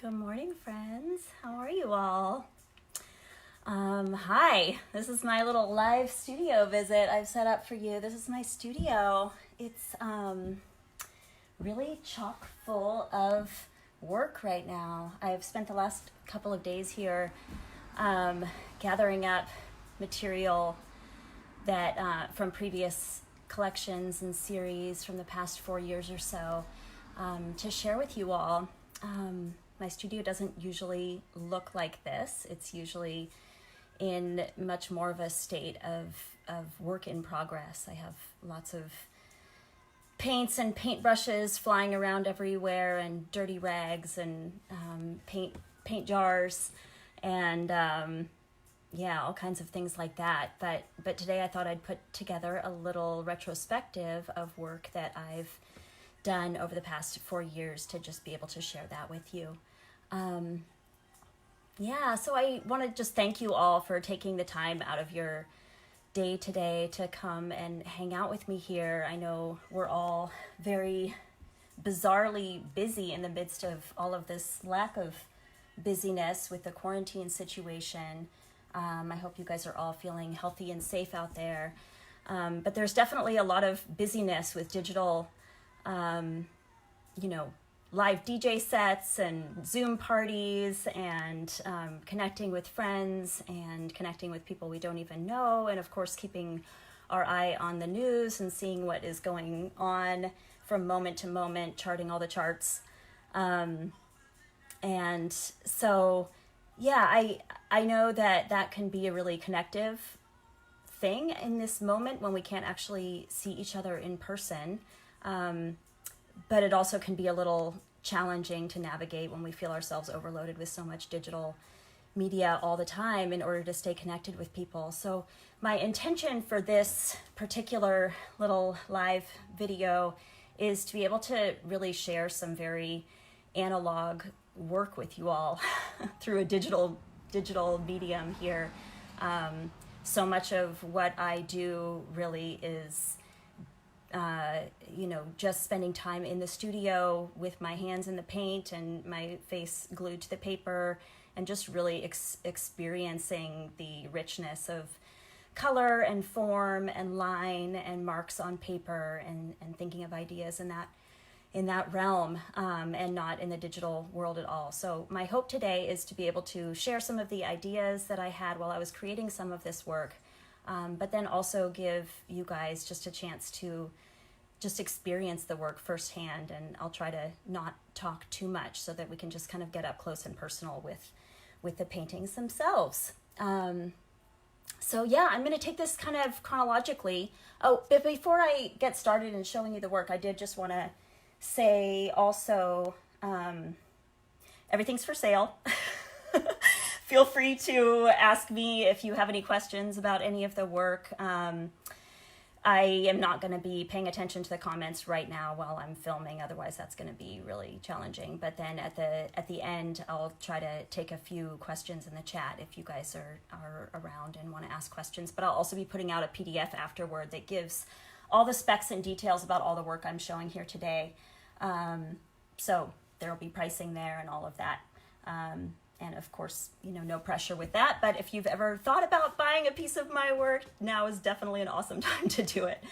Good morning, friends. How are you all? Hi, this is my little live studio visit I've set up for you. This is my studio. It's really chock full of work right now. I've spent the last couple of days here gathering up material that from previous collections and series from the past 4 years or so to share with you all. My studio doesn't usually look like this. It's usually in much more of a state of work in progress. I have lots of paints and paintbrushes flying around everywhere, and dirty rags and paint jars, and all kinds of things like that. But today I thought I'd put together a little retrospective of work that I've done over the past 4 years to just be able to share that with you. So I want to just thank you all for taking the time out of your day today to come and hang out with me here. I know we're all very bizarrely busy in the midst of all of this lack of busyness with the quarantine situation. I hope you guys are all feeling healthy and safe out there. But there's definitely a lot of busyness with digital live DJ sets and Zoom parties and connecting with friends and connecting with people we don't even know. And of course, keeping our eye on the news and seeing what is going on from moment to moment, charting all the charts. I know that can be a really connective thing in this moment when we can't actually see each other in person. But it also can be a little challenging to navigate when we feel ourselves overloaded with so much digital media all the time in order to stay connected with people. So my intention for this particular little live video is to be able to really share some very analog work with you all through a digital medium here. So much of what I do really is just spending time in the studio with my hands in the paint and my face glued to the paper, and just really experiencing the richness of color and form and line and marks on paper, and thinking of ideas in that realm, and not in the digital world at all. So my hope today is to be able to share some of the ideas that I had while I was creating some of this work, but then also give you guys just a chance to just experience the work firsthand. And I'll try to not talk too much so that we can just kind of get up close and personal with the paintings themselves. I'm going to take this kind of chronologically. Oh, but before I get started in showing you the work, I did just want to say also, everything's for sale. Feel free to ask me if you have any questions about any of the work. I am not going to be paying attention to the comments right now while I'm filming, otherwise that's going to be really challenging. But then at the end, I'll try to take a few questions in the chat if you guys are around and want to ask questions. But I'll also be putting out a PDF afterward that gives all the specs and details about all the work I'm showing here today. So there will be pricing there and all of that. And of course, no pressure with that. But if you've ever thought about buying a piece of my work, now is definitely an awesome time to do it.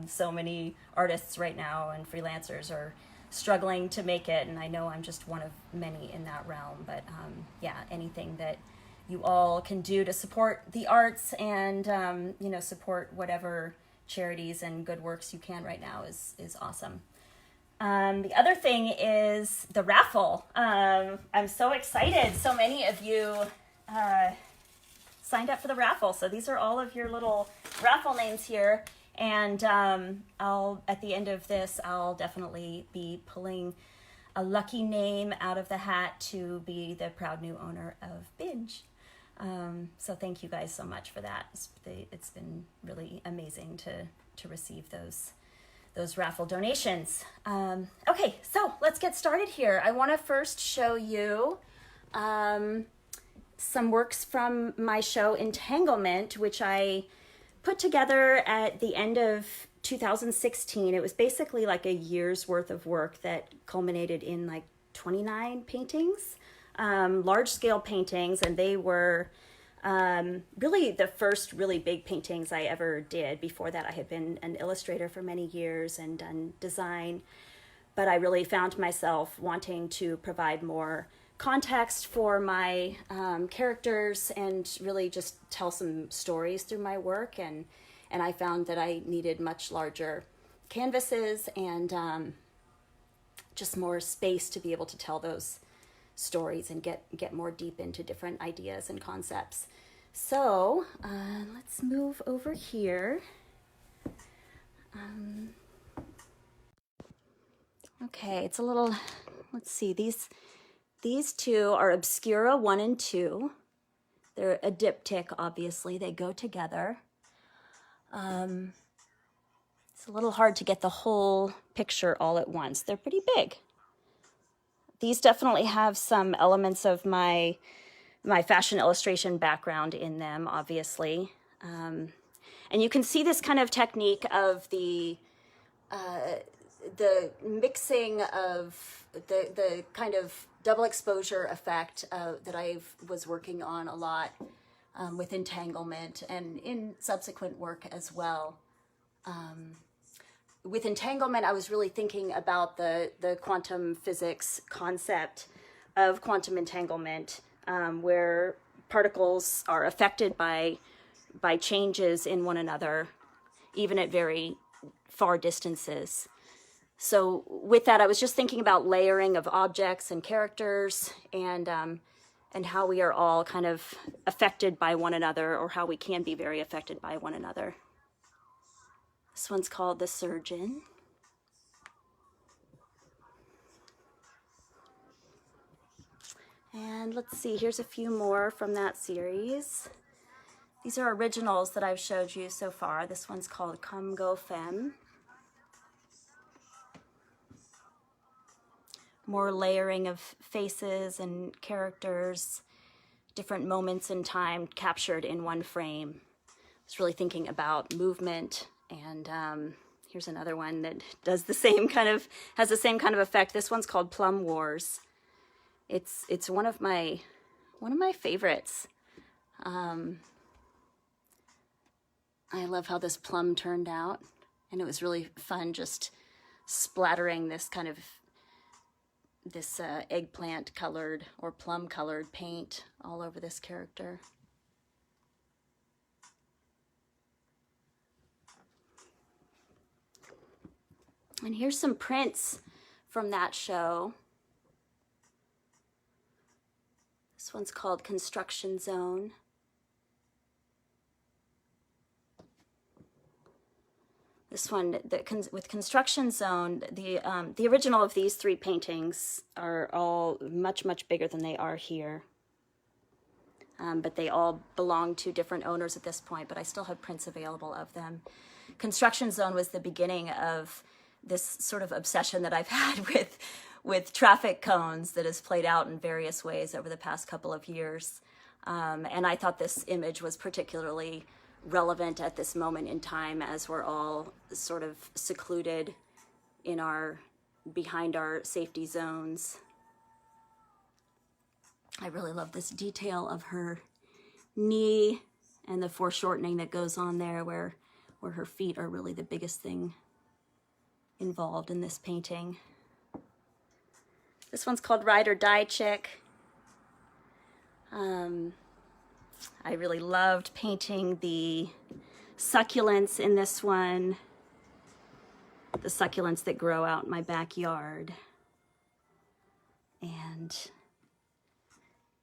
So many artists right now and freelancers are struggling to make it. And I know I'm just one of many in that realm. But anything that you all can do to support the arts and, support whatever charities and good works you can right now is awesome. The other thing is the raffle. I'm so excited. So many of you signed up for the raffle. So these are all of your little raffle names here. And at the end of this, I'll definitely be pulling a lucky name out of the hat to be the proud new owner of Binge. So thank you guys so much for that. It's been really amazing to receive those raffle donations. Okay, so let's get started here. I want to first show you some works from my show Entanglement, which I put together at the end of 2016. It was basically like a year's worth of work that culminated in like 29 paintings, large-scale paintings, and they were really the first really big paintings I ever did. Before that, I had been an illustrator for many years and done design, but I really found myself wanting to provide more context for my characters and really just tell some stories through my work. And I found that I needed much larger canvases and just more space to be able to tell those stories and get more deep into different ideas and concepts. So let's move over here. Okay, it's a little, let's see, these two are Obscura 1 and 2. They're a diptych, obviously. They go together. It's a little hard to get the whole picture all at once. They're pretty big. These definitely have some elements of my fashion illustration background in them, obviously. And you can see this kind of technique of the mixing of the kind of double exposure effect that I was working on a lot with Entanglement and in subsequent work as well. With Entanglement, I was really thinking about the quantum physics concept of quantum entanglement, where particles are affected by changes in one another, even at very far distances. So with that, I was just thinking about layering of objects and characters and how we are all kind of affected by one another, or how we can be very affected by one another. This one's called The Surgeon. And let's see, here's a few more from that series. These are originals that I've showed you so far. This one's called Come Go Femme. More layering of faces and characters, different moments in time captured in one frame. I was really thinking about movement, and here's another one that does the same kind of, has the same kind of effect. This one's called Plum Wars. It's one of my favorites. I love how this plum turned out, and it was really fun just splattering this kind of eggplant colored or plum colored paint all over this character. And here's some prints from that show. This one's called Construction Zone. This one, with Construction Zone, the original of these three paintings are all much, much bigger than they are here. But they all belong to different owners at this point, but I still have prints available of them. Construction Zone was the beginning of this sort of obsession that I've had with traffic cones that has played out in various ways over the past couple of years. And I thought this image was particularly relevant at this moment in time, as we're all sort of secluded in behind our safety zones. I really love this detail of her knee and the foreshortening that goes on there, where her feet are really the biggest thing involved in this painting. This one's called Ride or Die Chick. I really loved painting the succulents in this one, the succulents that grow out in my backyard, and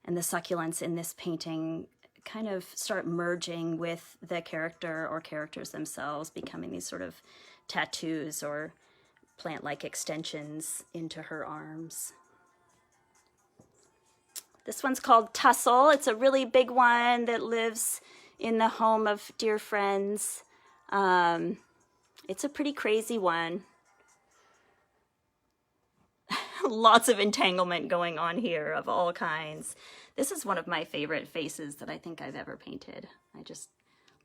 the succulents in this painting kind of start merging with the character or characters themselves, becoming these sort of tattoos or plant-like extensions into her arms. This one's called Tussle. It's a really big one that lives in the home of dear friends. It's a pretty crazy one. Lots of entanglement going on here of all kinds. This is one of my favorite faces that I think I've ever painted. I just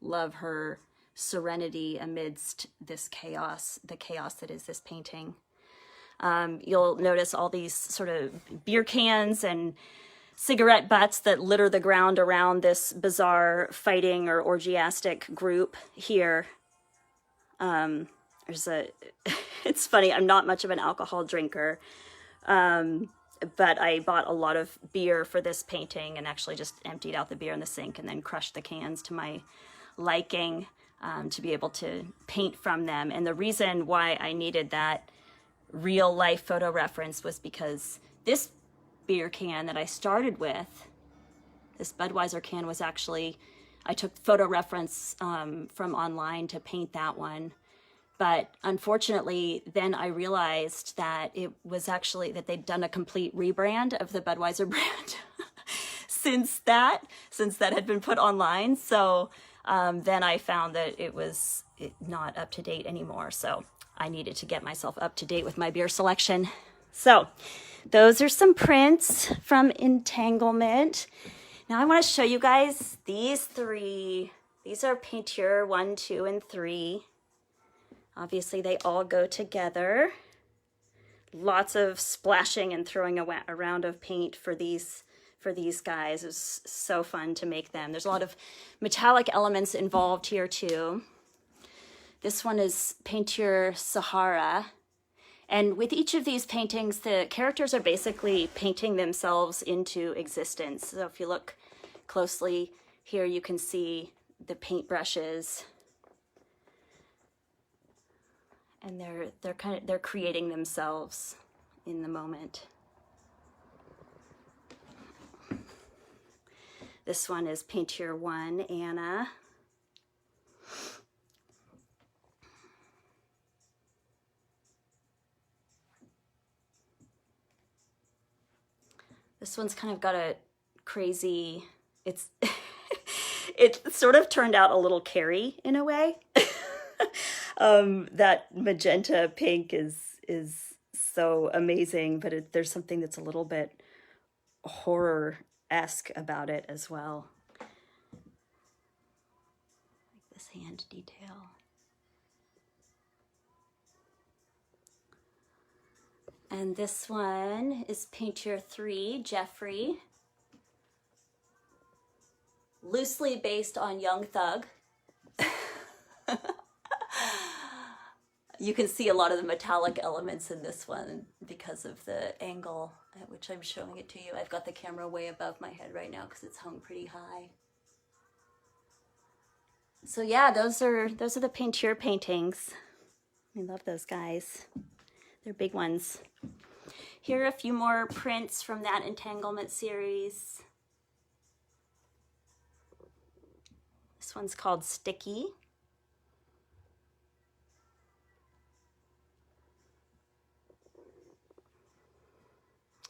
love her serenity amidst this chaos, the chaos that is this painting. You'll notice all these sort of beer cans and cigarette butts that litter the ground around this bizarre fighting or orgiastic group here. It's funny, I'm not much of an alcohol drinker, but I bought a lot of beer for this painting and actually just emptied out the beer in the sink and then crushed the cans to my liking, to be able to paint from them. And the reason why I needed that real life photo reference was because this beer can that I started with, this Budweiser can, was actually, I took photo reference from online to paint that one. But unfortunately, then I realized that it was actually that they'd done a complete rebrand of the Budweiser brand since that had been put online. So then I found that it was not up to date anymore. So I needed to get myself up to date with my beer selection. So those are some prints from Entanglement. Now I want to show you guys these three. These are Peinture 1, 2, and 3. Obviously they all go together. Lots of splashing and throwing around of paint for these guys. It was so fun to make them. There's a lot of metallic elements involved here too. This one is Peinture Sahara. And with each of these paintings, the characters are basically painting themselves into existence. So if you look closely here, you can see the paintbrushes, and they're creating themselves in the moment. This one is Peinture 1, Anna. This one's kind of got a crazy, it's, it sort of turned out a little Carrie in a way. That magenta pink is so amazing, but there's something that's a little bit horror-esque about it as well. Like this hand detail. And this one is Peinture 3, Jeffrey. Loosely based on Young Thug. You can see a lot of the metallic elements in this one because of the angle at which I'm showing it to you. I've got the camera way above my head right now because it's hung pretty high. So yeah, those are the Peinture paintings. I love those guys. They're big ones. Here are a few more prints from that Entanglement series. This one's called Sticky.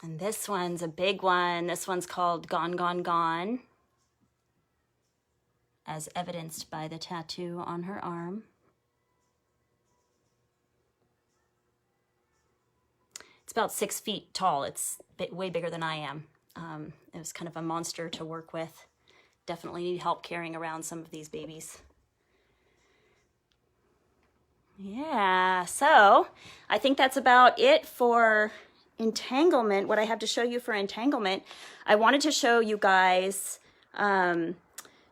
And this one's a big one. This one's called Gone, Gone, Gone, as evidenced by the tattoo on her arm. It's about 6 feet tall. It's way bigger than I am. It was kind of a monster to work with. Definitely need help carrying around some of these babies. Yeah, so I think that's about it for Entanglement. What I have to show you for Entanglement, I wanted to show you guys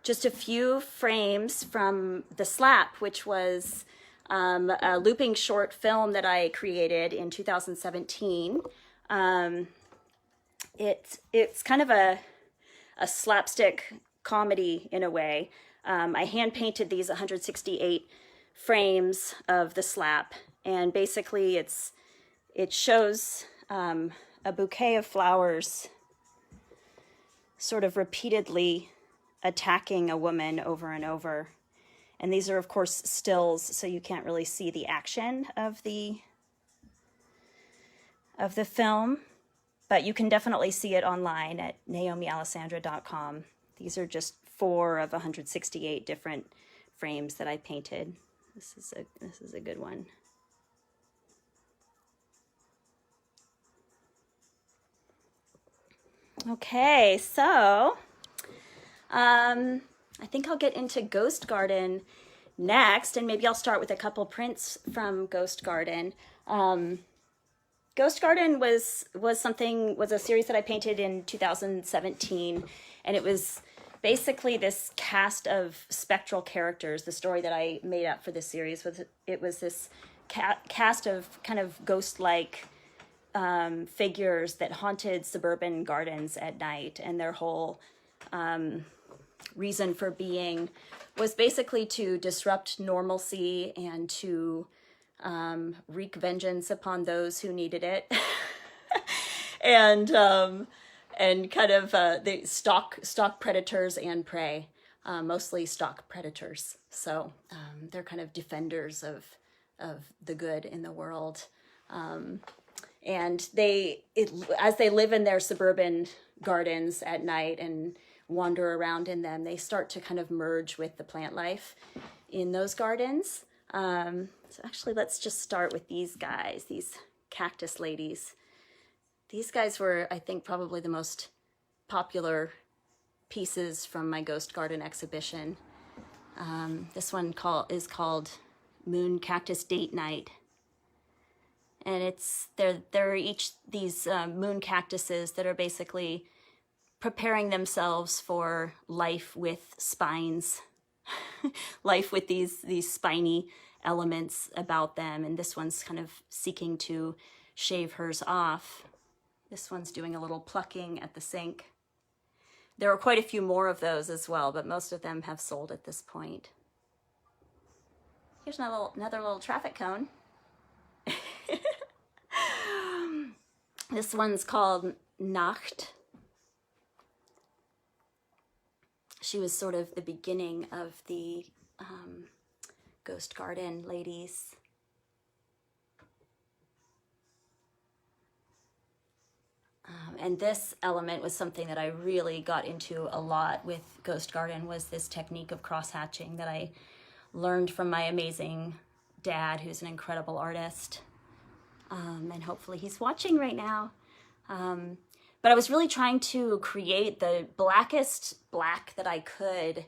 just a few frames from The Slap, which was a looping short film that I created in 2017. It's kind of a slapstick comedy in a way. I hand painted these 168 frames of The Slap, and basically it shows a bouquet of flowers sort of repeatedly attacking a woman over and over. And these are, of course, stills, so you can't really see the action of the film, but you can definitely see it online at naomialessandra.com. These are just 4 of 168 different frames that I painted. This is a good one. Okay, so I think I'll get into Ghost Garden next, and maybe I'll start with a couple prints from Ghost Garden. Ghost Garden was a series that I painted in 2017, and it was basically this cast of spectral characters. The story that I made up for this series was this cast of kind of ghost-like figures that haunted suburban gardens at night, and their whole reason for being was basically to disrupt normalcy and to wreak vengeance upon those who needed it. and kind of they stalk predators and prey, mostly stalk predators. So they're kind of defenders of the good in the world. And as they live in their suburban gardens at night and wander around in them, they start to kind of merge with the plant life in those gardens. So actually, let's just start with these guys, these cactus ladies. These guys were, I think, probably the most popular pieces from my Ghost Garden exhibition. This one is called Moon Cactus Date Night. And they're each these moon cactuses that are basically preparing themselves for life with spines, life with these spiny elements about them. And this one's kind of seeking to shave hers off. This one's doing a little plucking at the sink. There are quite a few more of those as well, but most of them have sold at this point. Here's another little traffic cone. This one's called Nacht. She was sort of the beginning of the Ghost Garden ladies. And this element was something that I really got into a lot with Ghost Garden, was this technique of cross-hatching that I learned from my amazing dad, who's an incredible artist. And hopefully he's watching right now. But I was really trying to create the blackest black that I could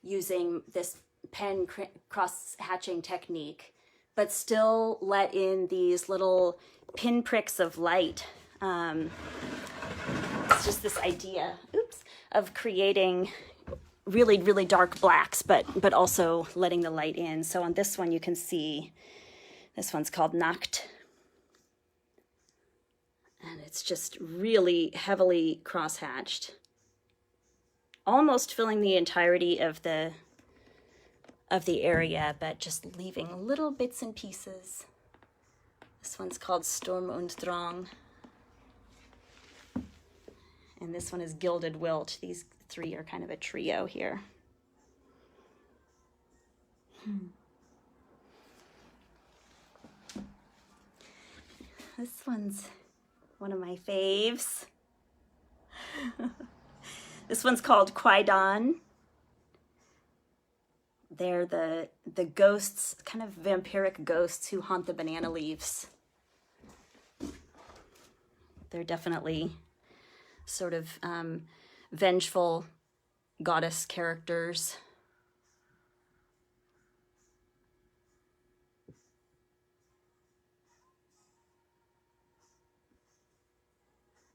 using this pen cross-hatching technique, but still let in these little pinpricks of light. It's just this idea, of creating really, really dark blacks, but also letting the light in. So on this one, you can see, this one's called Nacht. And it's just really heavily cross-hatched, almost filling the entirety of the area, but just leaving little bits and pieces. This one's called Sturm und Drang. And this one is Gilded Wilt. These three are kind of a trio here. This one's one of my faves. This one's called Kwaidan. They're the ghosts, kind of vampiric ghosts who haunt the banana leaves. They're definitely sort of vengeful goddess characters.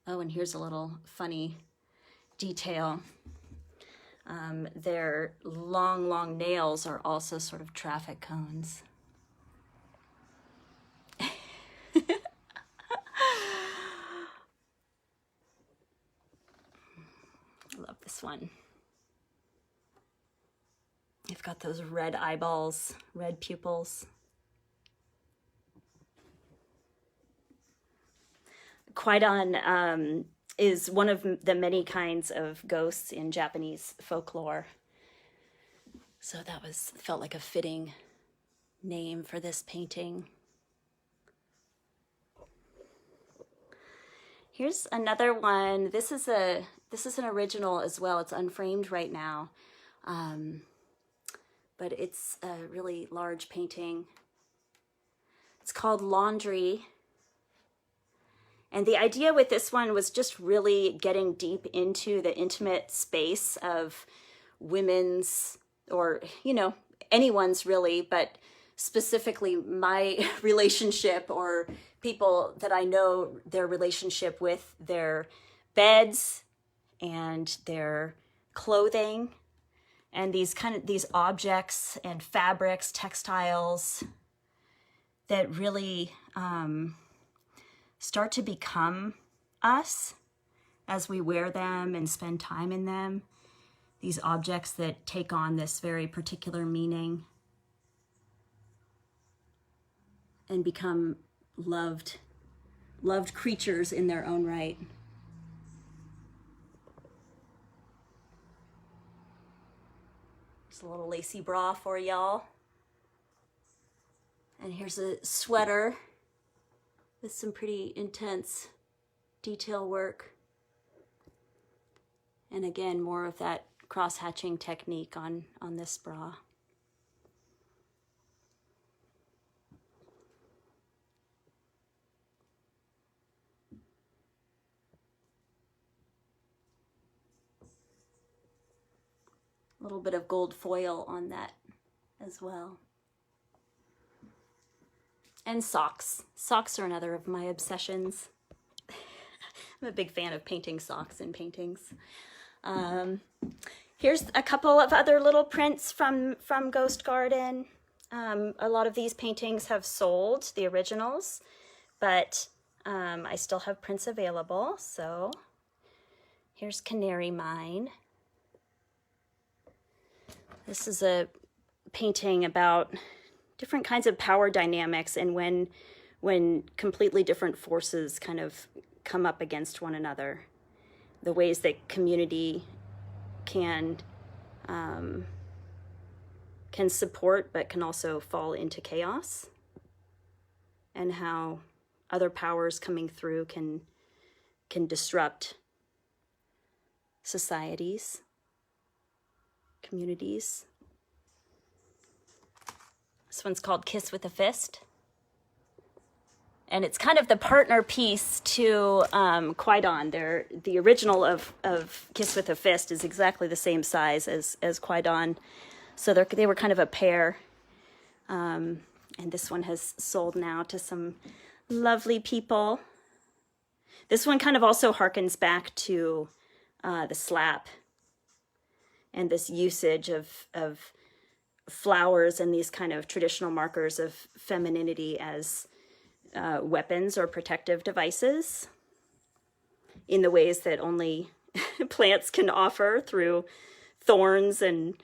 Oh, and here's a little funny detail. Their long nails are also sort of traffic cones. Love this one. They've got those red eyeballs, red pupils. Kwaidan is one of the many kinds of ghosts in Japanese folklore. So that felt like a fitting name for this painting. Here's another one. This is an original as well. It's unframed right now, but it's a really large painting. It's called Laundry. And the idea with this one was just really getting deep into the intimate space of women's, or, anyone's really, but specifically my relationship or people that I know, their relationship with their beds and their clothing and these objects and fabrics, textiles that really start to become us as we wear them and spend time in them. These objects that take on this very particular meaning and become loved creatures in their own right. Just a little lacy bra for y'all. And here's a sweater with some pretty intense detail work. And again, more of that cross-hatching technique on this bra. A little bit of gold foil on that as well. And socks. Socks are another of my obsessions. I'm a big fan of painting socks in paintings. Here's a couple of other little prints from Ghost Garden. A lot of these paintings have sold, the originals, but I still have prints available. So here's Canary Mine. This is a painting about different kinds of power dynamics and when completely different forces kind of come up against one another. The ways that community can support but can also fall into chaos, and how other powers coming through can disrupt societies, communities. This one's called Kiss with a Fist. And it's kind of the partner piece to Kwaidan. The original of Kiss with a Fist is exactly the same size as Kwaidan. So they were kind of a pair. And this one has sold now to some lovely people. This one kind of also harkens back to the slap and this usage of flowers and these kind of traditional markers of femininity as weapons or protective devices in the ways that only plants can offer, through thorns and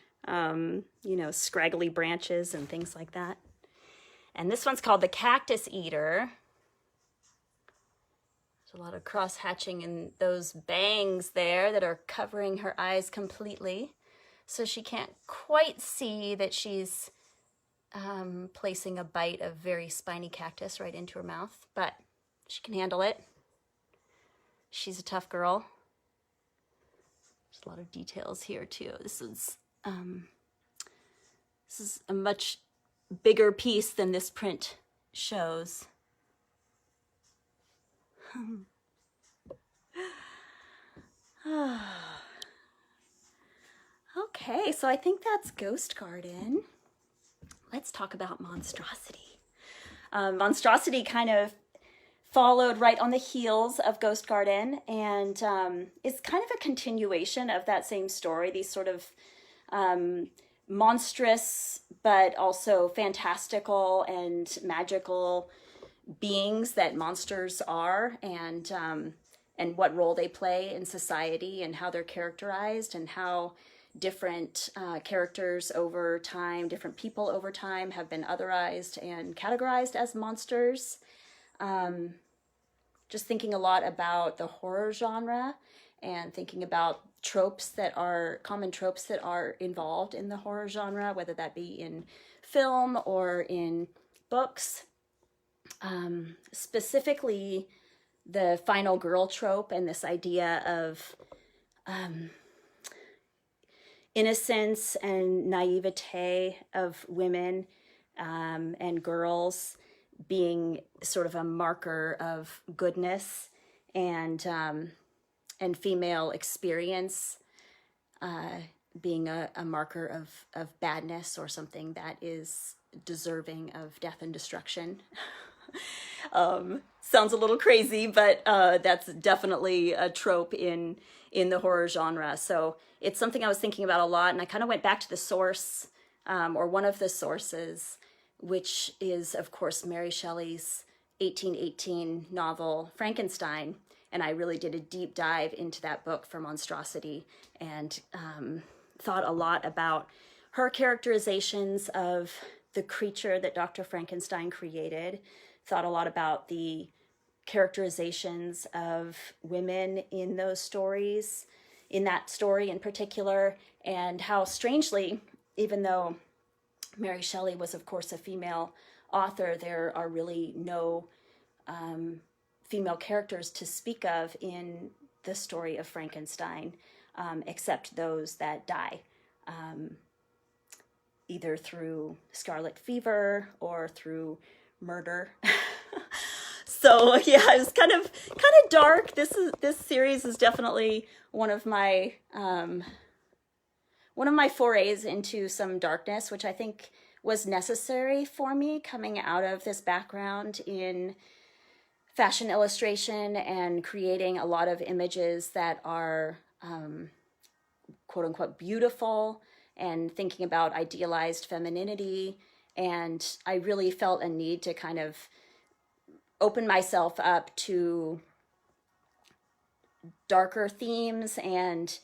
scraggly branches and things like that. And this one's called the Cactus Eater. There's a lot of cross-hatching in those bangs there that are covering her eyes completely, so she can't quite see that she's placing a bite of very spiny cactus right into her mouth, but she can handle it. She's a tough girl. There's a lot of details here too. This is a much bigger piece than this print shows. Okay, so I think that's Ghost Garden. Let's talk about Monstrosity. Monstrosity kind of followed right on the heels of Ghost Garden, and is kind of a continuation of that same story. These sort of monstrous but also fantastical and magical beings that monsters are, and what role they play in society, and how they're characterized, and how different characters over time, different people over time have been otherized and categorized as monsters. Just thinking a lot about the horror genre and thinking about common tropes that are involved in the horror genre, whether that be in film or in books. Specifically the final girl trope and this idea of innocence and naivete of women and girls being sort of a marker of goodness, and female experience being a marker of badness, or something that is deserving of death and destruction. Sounds a little crazy, but that's definitely a trope in the horror genre. So it's something I was thinking about a lot, and I kind of went back to the source, or one of the sources, which is, of course, Mary Shelley's 1818 novel Frankenstein. And I really did a deep dive into that book for Monstrosity, and thought a lot about her characterizations of the creature that Dr. Frankenstein created, thought a lot about the characterizations of women in those stories, in that story in particular, and how strangely, even though Mary Shelley was, of course, a female author, there are really no female characters to speak of in the story of Frankenstein, except those that die, either through scarlet fever or through murder. So yeah, it was kind of dark. This series is definitely one of my forays into some darkness, which I think was necessary for me coming out of this background in fashion illustration and creating a lot of images that are quote unquote beautiful, and thinking about idealized femininity. And I really felt a need to kind of open myself up to darker themes and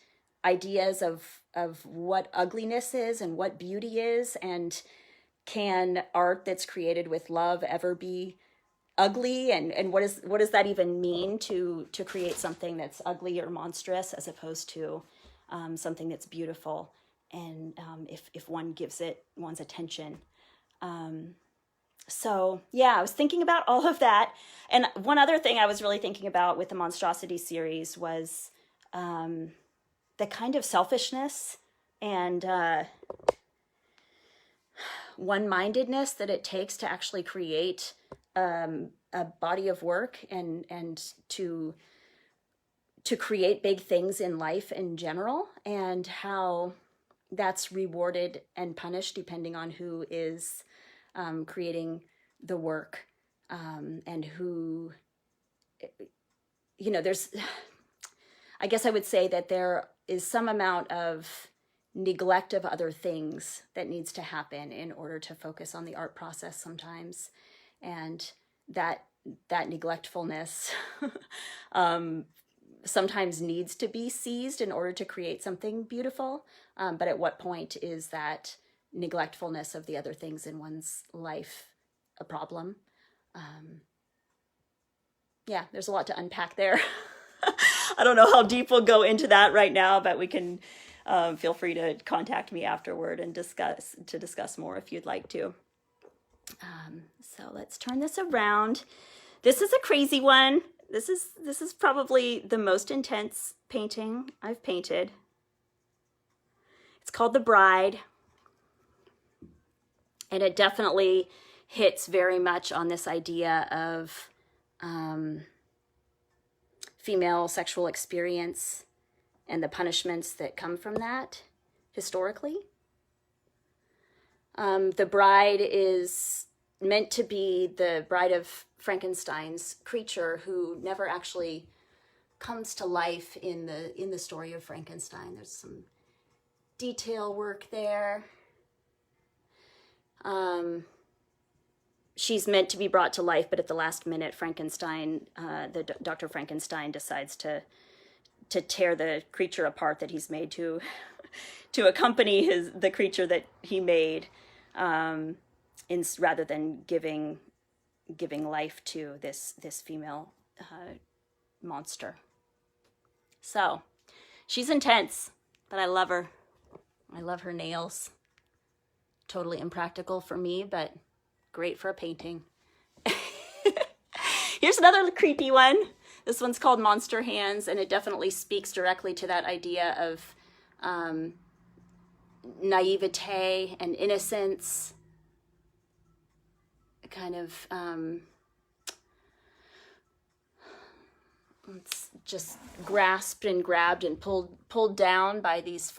ideas of what ugliness is and what beauty is, and can art that's created with love ever be ugly, and what does that even mean to create something that's ugly or monstrous as opposed to something that's beautiful, and if one gives it one's attention. So yeah, I was thinking about all of that. And one other thing I was really thinking about with the Monstrosity series was the kind of selfishness and one-mindedness that it takes to actually create a body of work, and to create big things in life in general, and how that's rewarded and punished depending on who is creating the work, and who, there's, I guess I would say that there is some amount of neglect of other things that needs to happen in order to focus on the art process sometimes. And that neglectfulness sometimes needs to be seized in order to create something beautiful. But at what point is that neglectfulness of the other things in one's life a problem? Yeah, there's a lot to unpack there. I don't know how deep we'll go into that right now, but we can feel free to contact me afterward and discuss more if you'd like to. So let's turn this around. This is a crazy one. This is probably the most intense painting I've painted. It's called The Bride, and it definitely hits very much on this idea of female sexual experience and the punishments that come from that historically. The bride is meant to be the bride of Frankenstein's creature, who never actually comes to life in the story of Frankenstein. There's some detail work there. She's meant to be brought to life, but at the last minute, Dr. Frankenstein decides to tear the creature apart that he's made to accompany the creature that he made, rather than giving life to this female monster. So she's intense, but I love her. I love her nails. Totally impractical for me, but great for a painting. Here's another creepy one. This one's called Monster Hands, and it definitely speaks directly to that idea of naivete and innocence, kind of it's just grasped and grabbed and pulled down by these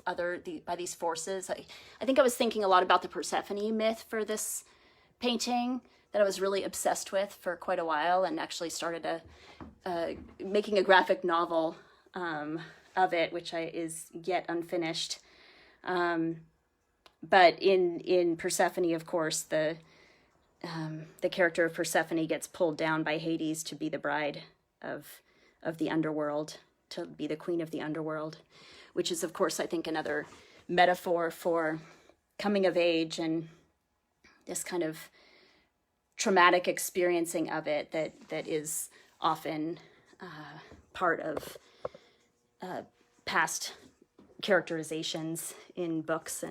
forces. I think I was thinking a lot about the Persephone myth for this painting. that I was really obsessed with for quite a while, and actually started making a graphic novel of it, which is yet unfinished. But in Persephone, of course, the character of Persephone gets pulled down by Hades to be the bride of the underworld, to be the queen of the underworld, which is, of course, I think another metaphor for coming of age and this kind of traumatic experiencing of it that is often part of past characterizations in books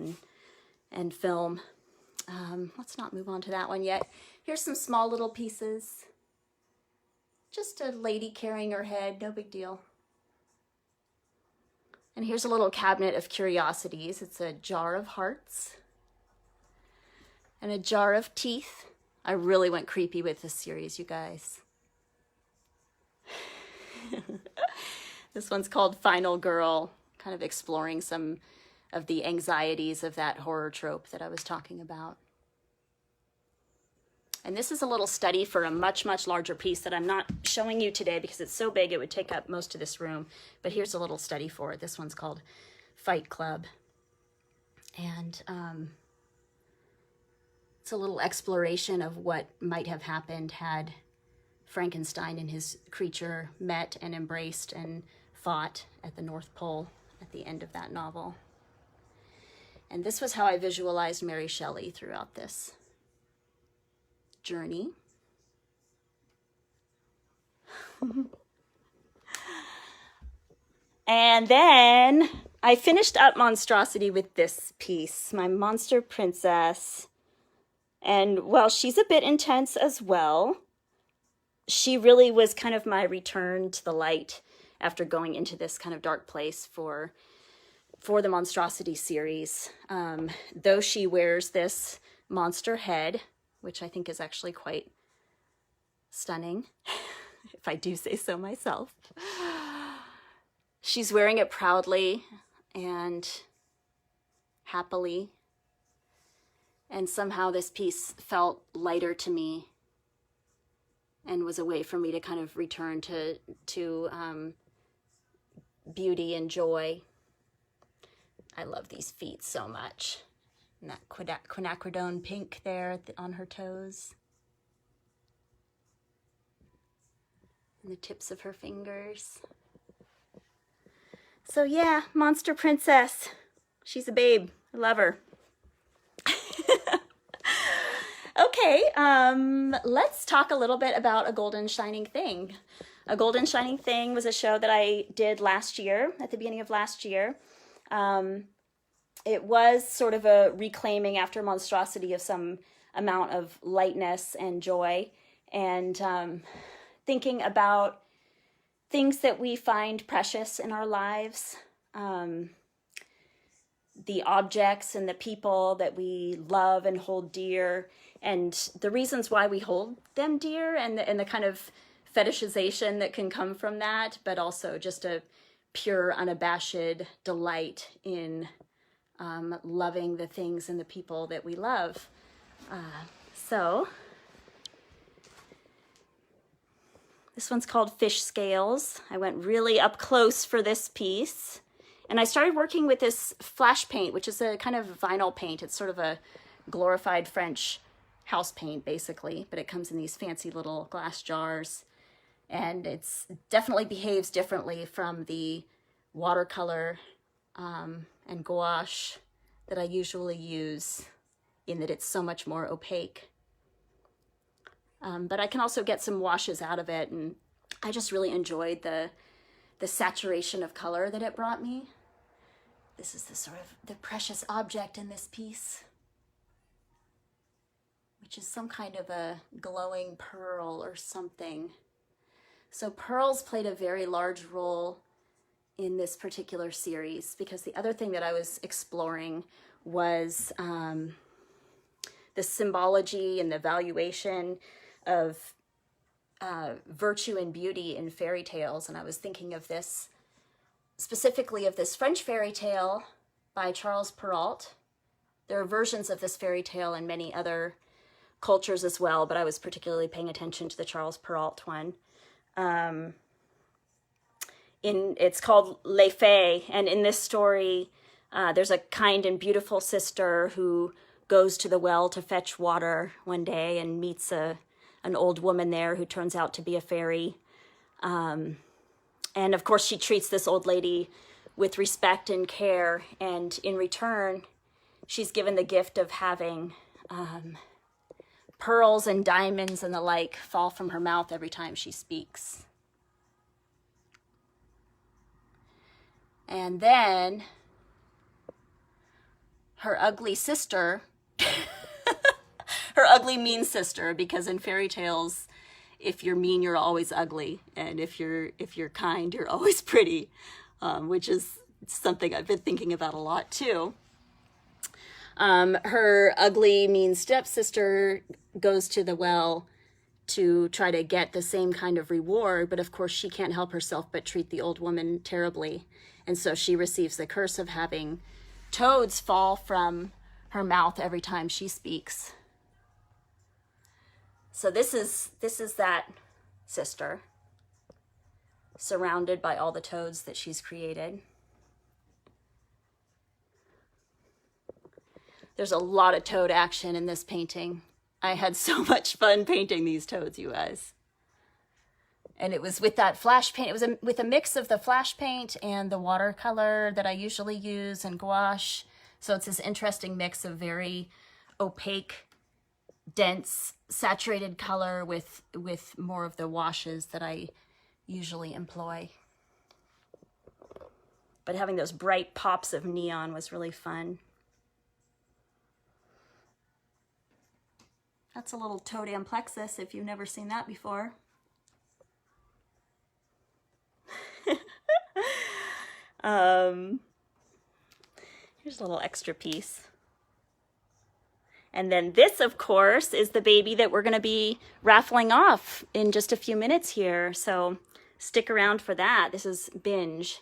and film. Let's not move on to that one yet. Here's some small little pieces. Just a lady carrying her head, no big deal. And here's a little cabinet of curiosities. It's a jar of hearts and a jar of teeth. I really went creepy with this series, you guys. This one's called Final Girl, kind of exploring some of the anxieties of that horror trope that I was talking about. And this is a little study for a much, much larger piece that I'm not showing you today because it's so big it would take up most of this room. But here's a little study for it. This one's called Fight Club. And it's a little exploration of what might have happened had Frankenstein and his creature met and embraced and fought at the North Pole at the end of that novel. And this was how I visualized Mary Shelley throughout this journey. And then I finished up Monstrosity with this piece, my Monster Princess. And while she's a bit intense as well, she really was kind of my return to the light after going into this kind of dark place for the Monstrosity series. Though she wears this monster head, which I think is actually quite stunning, if I do say so myself. She's wearing it proudly and happily. And somehow this piece felt lighter to me and was a way for me to kind of return to beauty and joy. I love these feet so much. And that quinacridone pink there on her toes. And the tips of her fingers. So yeah, Monster Princess. She's a babe. I love her. Okay, let's talk a little bit about A Golden Shining Thing. A Golden Shining Thing was a show that I did last year, at the beginning of last year. It was sort of a reclaiming after Monstrosity of some amount of lightness and joy, and thinking about things that we find precious in our lives, the objects and the people that we love and hold dear, and the reasons why we hold them dear, and the kind of fetishization that can come from that, but also just a pure, unabashed delight in loving the things and the people that we love. So this one's called Fish Scales. I went really up close for this piece. And I started working with this flash paint, which is a kind of vinyl paint. It's sort of a glorified French house paint, basically, but it comes in these fancy little glass jars. And it's definitely behaves differently from the watercolor and gouache that I usually use, in that it's so much more opaque. But I can also get some washes out of it, and I just really enjoyed the saturation of color that it brought me. This is the sort of the precious object in this piece, which is some kind of a glowing pearl or something. So pearls played a very large role in this particular series, because the other thing that I was exploring was the symbology and the valuation of virtue and beauty in fairy tales. And I was thinking of this, specifically of this French fairy tale by Charles Perrault. There are versions of this fairy tale in many other cultures as well, but I was particularly paying attention to the Charles Perrault one. It's called Les Fées, and in this story, there's a kind and beautiful sister who goes to the well to fetch water one day and meets an old woman there who turns out to be a fairy. And of course, she treats this old lady with respect and care, and in return, she's given the gift of having pearls and diamonds and the like fall from her mouth every time she speaks. And then her ugly sister, her ugly mean sister, because in fairy tales, if you're mean, you're always ugly, and if you're kind, you're always pretty, which is something I've been thinking about a lot too. Her ugly, mean stepsister goes to the well to try to get the same kind of reward, but of course she can't help herself but treat the old woman terribly, and so she receives the curse of having toads fall from her mouth every time she speaks. So this is that sister, surrounded by all the toads that she's created. There's a lot of toad action in this painting. I had so much fun painting these toads, you guys. And it was with that flash paint. It was with a mix of the flash paint and the watercolor that I usually use and gouache. So it's this interesting mix of very opaque, dense, saturated color with more of the washes that I usually employ. But having those bright pops of neon was really fun. That's a little toad amplexus if you've never seen that before. Here's a little extra piece. And then this, of course, is the baby that we're going to be raffling off in just a few minutes here. So stick around for that. This is Binge.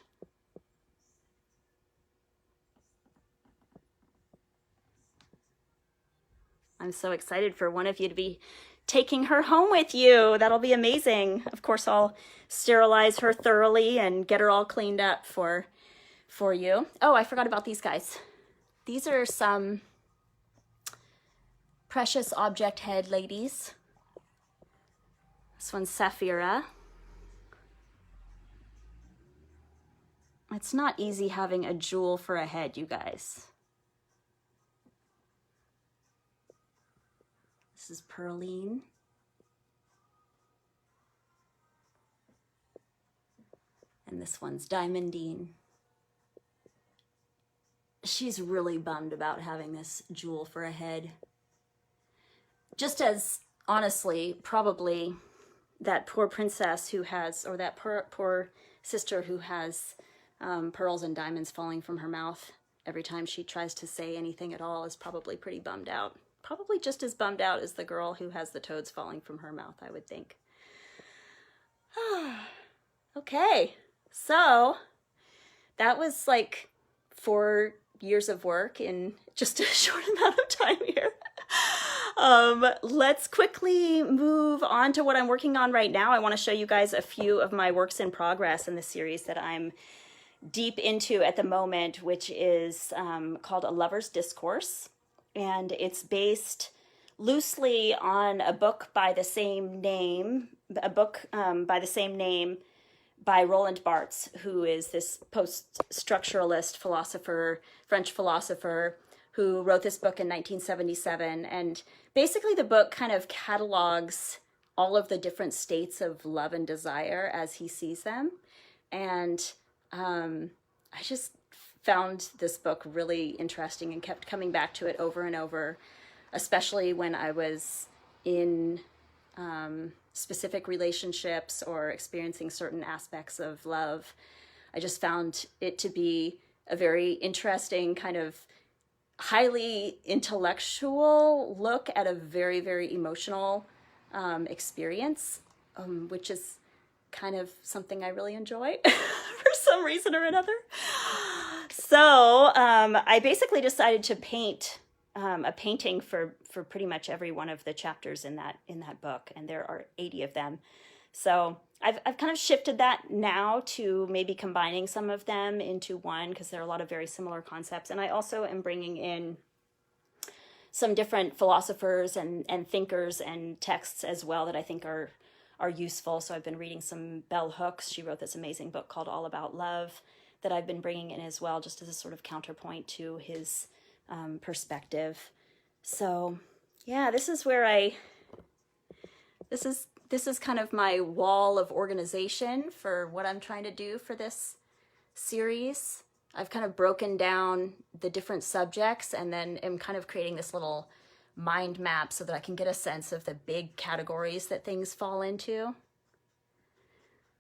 I'm so excited for one of you to be taking her home with you. That'll be amazing. Of course, I'll sterilize her thoroughly and get her all cleaned up for you. Oh, I forgot about these guys. These are some precious object head ladies. This one's Sapphira. It's not easy having a jewel for a head, you guys. This is Pearline. And this one's Diamondine. She's really bummed about having this jewel for a head. Just as, honestly, probably that poor princess who has, or that poor sister who has pearls and diamonds falling from her mouth every time she tries to say anything at all is probably pretty bummed out. Probably just as bummed out as the girl who has the toads falling from her mouth, I would think. Okay, so that was like 4 years of work in just a short amount of time here. Let's quickly move on to what I'm working on right now. I want to show you guys a few of my works in progress in the series that I'm deep into at the moment, which is called A Lover's Discourse. And it's based loosely on a book by the same name, by Roland Barthes, who is this post-structuralist philosopher, French philosopher, who wrote this book in 1977. And basically the book kind of catalogs all of the different states of love and desire as he sees them. And I just found this book really interesting and kept coming back to it over and over, especially when I was in specific relationships or experiencing certain aspects of love. I just found it to be a very interesting, kind of highly intellectual look at a very, very emotional experience, which is kind of something I really enjoy for some reason or another. So I basically decided to paint a painting for pretty much every one of the chapters in that book, and there are 80 of them. So I've kind of shifted that now to maybe combining some of them into one, because there are a lot of very similar concepts. And I also am bringing in some different philosophers and thinkers and texts as well that I think are useful. So I've been reading some bell hooks. She wrote this amazing book called All About Love that I've been bringing in as well, just as a sort of counterpoint to his perspective. So yeah, this is where this is kind of my wall of organization for what I'm trying to do for this series. I've kind of broken down the different subjects and then am kind of creating this little mind map so that I can get a sense of the big categories that things fall into.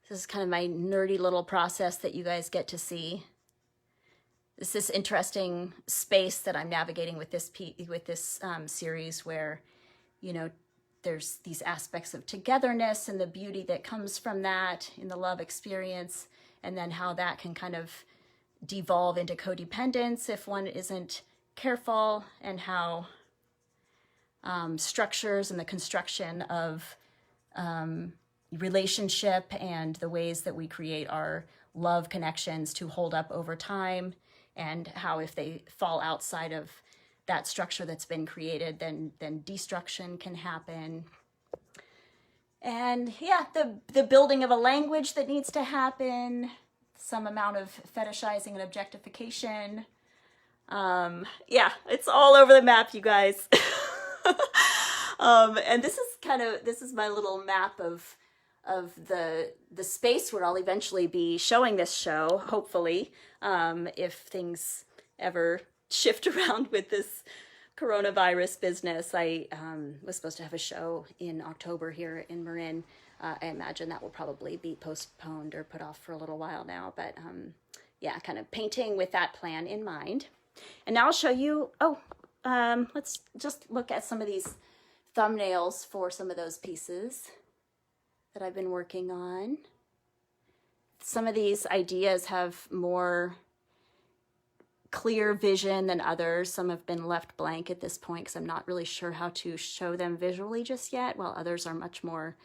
This is kind of my nerdy little process that you guys get to see. It's this interesting space that I'm navigating with this series where, you know, there's these aspects of togetherness and the beauty that comes from that in the love experience, and then how that can kind of devolve into codependence if one isn't careful, and how structures and the construction of relationship and the ways that we create our love connections to hold up over time, and how if they fall outside of that structure that's been created, then destruction can happen. And yeah, the building of a language that needs to happen, some amount of fetishizing and objectification. Yeah, it's all over the map, you guys. And this is my little map of the space where I'll eventually be showing this show, hopefully, if things ever shift around with this coronavirus business. I was supposed to have a show in October here in Marin. I imagine that will probably be postponed or put off for a little while now, but yeah, kind of painting with that plan in mind. And now I'll show you, let's just look at some of these thumbnails for some of those pieces that I've been working on. Some of these ideas have more clear vision than others. Some have been left blank at this point because I'm not really sure how to show them visually just yet, while others are much more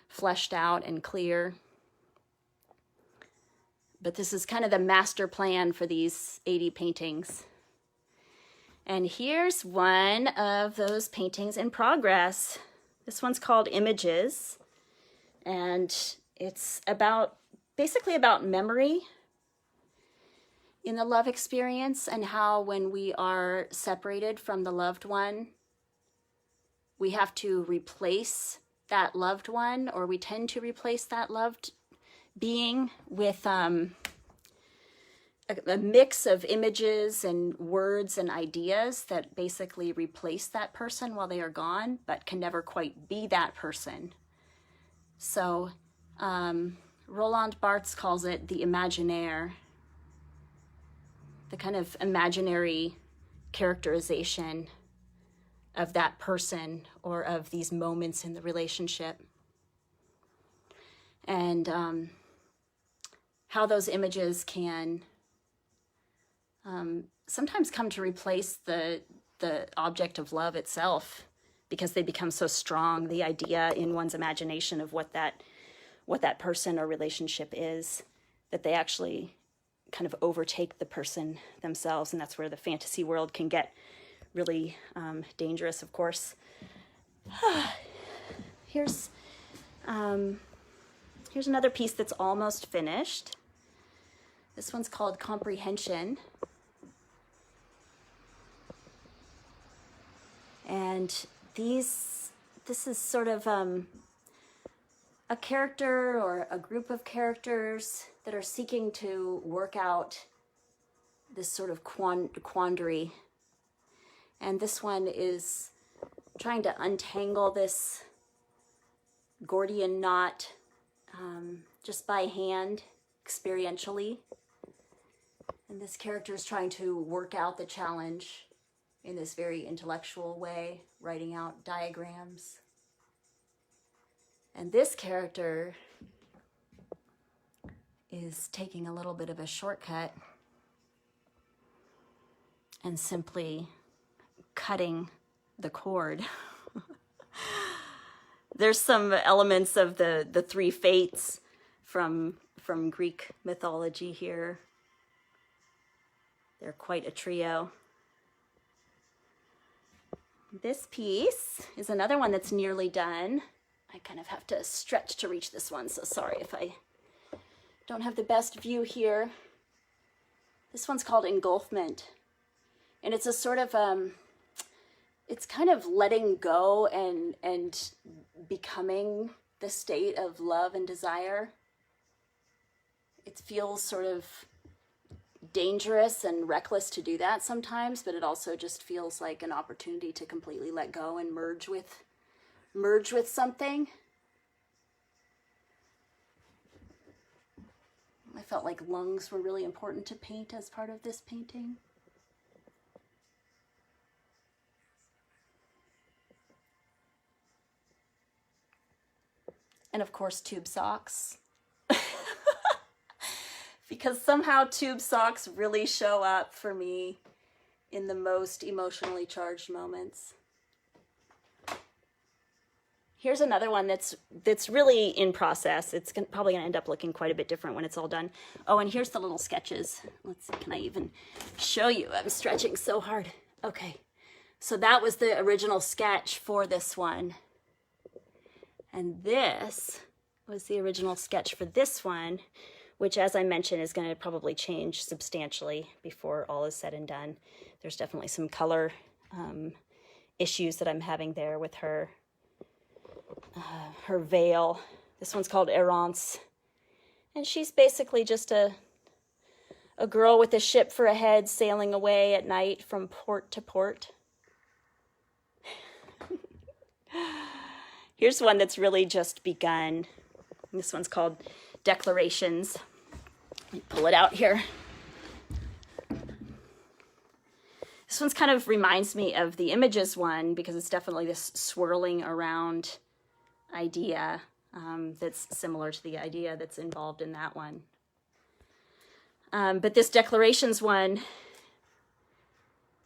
fleshed out and clear. But this is kind of the master plan for these 80 paintings. And here's one of those paintings in progress. This one's called Images, and it's basically about memory in the love experience, and how when we are separated from the loved one, we have to replace that loved one, or we tend to replace that loved being with a mix of images and words and ideas that basically replace that person while they are gone, but can never quite be that person. So Roland Barthes calls it the imaginaire, the kind of imaginary characterization of that person or of these moments in the relationship. And how those images can sometimes come to replace the object of love itself, because they become so strong, the idea in one's imagination of what that person or relationship is, that they actually kind of overtake the person themselves. And that's where the fantasy world can get really dangerous, of course. Here's another piece that's almost finished. This one's called Comprehension. And this is sort of a character or a group of characters that are seeking to work out this sort of quandary. And this one is trying to untangle this Gordian knot just by hand, experientially. And this character is trying to work out the challenge in this very intellectual way, writing out diagrams. And this character is taking a little bit of a shortcut and simply cutting the cord. There's some elements of the three fates from Greek mythology here. They're quite a trio. This piece is another one that's nearly done. I kind of have to stretch to reach this one, so sorry if I don't have the best view here. This one's called Engulfment, and it's a sort of it's kind of letting go and becoming the state of love and desire. It feels sort of dangerous and reckless to do that sometimes, but it also just feels like an opportunity to completely let go and merge with something. I felt like lungs were really important to paint as part of this painting. And of course, tube socks. Because somehow tube socks really show up for me in the most emotionally charged moments. Here's another one that's really in process. It's probably gonna end up looking quite a bit different when it's all done. Oh, and here's the little sketches. Let's see, can I even show you? I'm stretching so hard. Okay, so that was the original sketch for this one. And this was the original sketch for this one, which, as I mentioned, is going to probably change substantially before all is said and done. There's definitely some color issues that I'm having there with her veil. This one's called Errance, and she's basically just a girl with a ship for a head sailing away at night from port to port. Here's one that's really just begun. This one's called Declarations. Let me pull it out here. This one's kind of reminds me of the Images one because it's definitely this swirling around idea that's similar to the idea that's involved in that one. But this Declarations one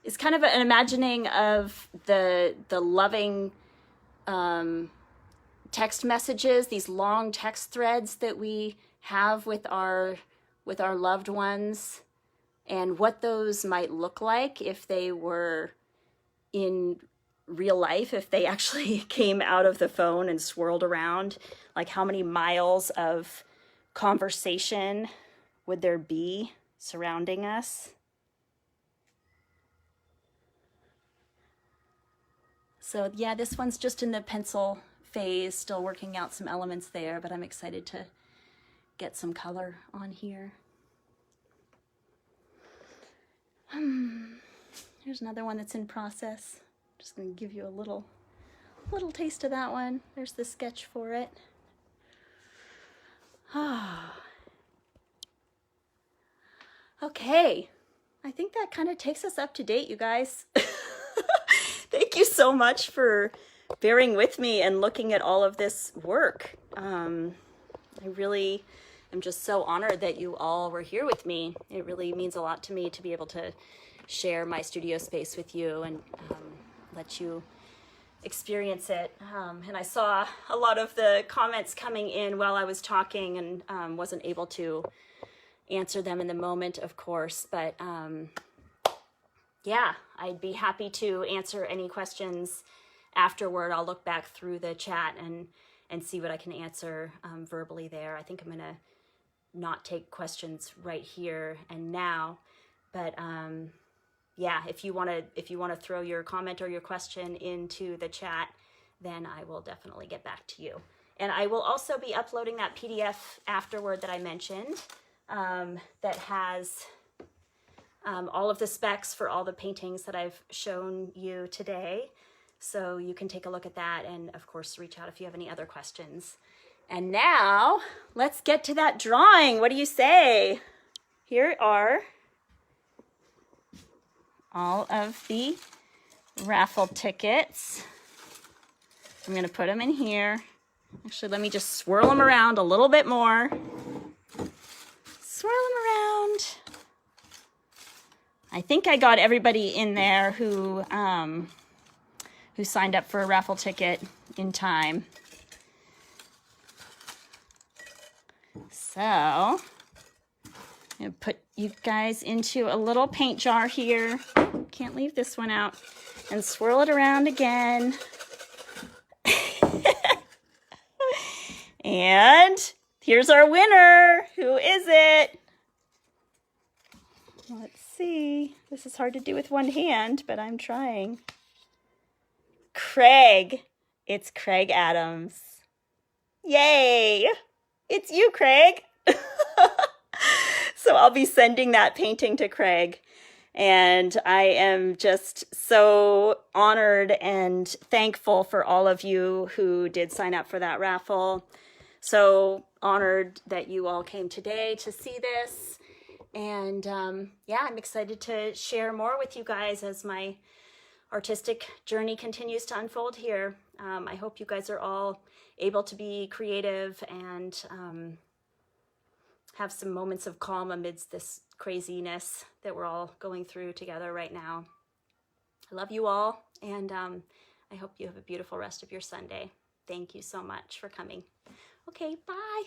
is kind of an imagining of the loving text messages, these long text threads that we have with our loved ones, and what those might look like if they were in real life, if they actually came out of the phone and swirled around. Like, how many miles of conversation would there be surrounding us? So yeah, this one's just in the pencil phase, still working out some elements there, but I'm excited to get some color on here. Here's another one that's in process. Just going to give you a little taste of that one. There's the sketch for it. Okay, I think that kind of takes us up to date, you guys. Thank you so much for bearing with me and looking at all of this work. I really am just so honored that you all were here with me. It really means a lot to me to be able to share my studio space with you and let you experience it. And I saw a lot of the comments coming in while I was talking and wasn't able to answer them in the moment, of course, but yeah, I'd be happy to answer any questions afterward. I'll look back through the chat and see what I can answer verbally there. I think I'm gonna not take questions right here and now, but yeah, if you want to throw your comment or your question into the chat, then I will definitely get back to you. And I will also be uploading that PDF afterward that I mentioned that has all of the specs for all the paintings that I've shown you today. So you can take a look at that and, of course, reach out if you have any other questions. And now, let's get to that drawing. What do you say? Here are all of the raffle tickets. I'm going to put them in here. Actually, let me just swirl them around a little bit more. Swirl them around. I think I got everybody in there who signed up for a raffle ticket in time. So I'm gonna put you guys into a little paint jar here. Can't leave this one out. And swirl it around again. And here's our winner. Who is it? Let's see. This is hard to do with one hand, but I'm trying. Craig. It's Craig Adams. Yay! It's you, Craig. So I'll be sending that painting to Craig. And I am just so honored and thankful for all of you who did sign up for that raffle. So honored that you all came today to see this. And yeah, I'm excited to share more with you guys as my artistic journey continues to unfold here. I hope you guys are all able to be creative and have some moments of calm amidst this craziness that we're all going through together right now. I love you all, and I hope you have a beautiful rest of your Sunday. Thank you so much for coming. Okay, bye.